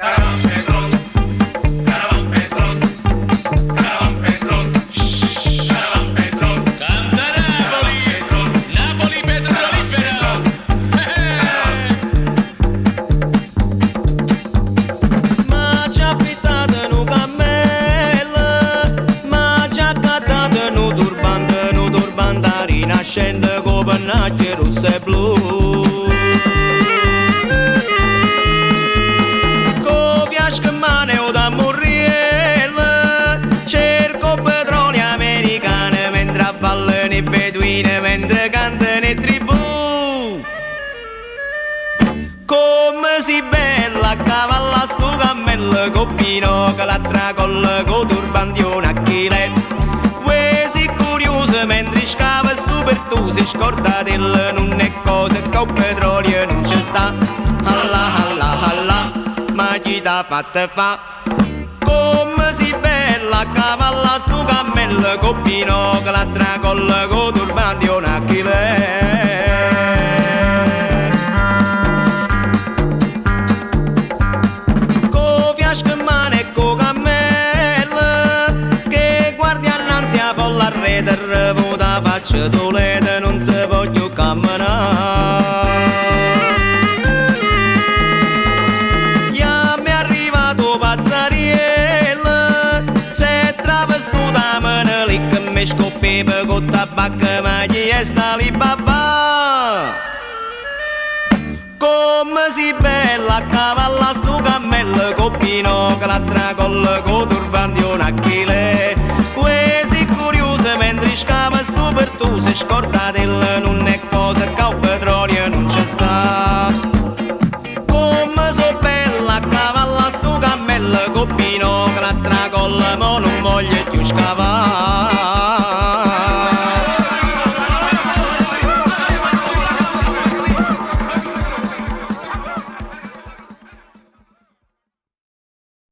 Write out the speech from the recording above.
Caravan Petrol, Caravan Petrol, Caravan Petrol, Caravan Petrol, Canta Napoli, Napoli petrolifera. Ma ci ha affittato un cammello, ma ci ha accattato un turbante rinascente con pennacchie rosse e blu. Con fiasche in mano da morriere, cerco petrolio americano mentre ballano i beduini, mentre cantano i tribù. Come si bella a cavalla sto cammello con Pino che la tracolla con turbandione a chile. Uè si curioso mentre scava sto pertuso scordatelo non è cosa che un petrolio non ci sta. Allah Allah Allah ma chi t'ha fatta fa? Come si bella a cavalla sto cammello con Pino che la tracolla con turbandione a chile. Vota faccia dolente non si voglio camminare. Ya mi è arrivato Pazzariello, se è travestuta me ne lì che mi scoppeva con tabacco ma gli è sta lì babà. Come si bella a cavalla sto cammello con Pino che la tracolla con turbandione a chile. Mentre scava sto pertuso scordatelo non è cosa che un petrolio non ci sta. Come so bella a cavalla sto cammello con Pino che la tracolla ma non voglio più scavare.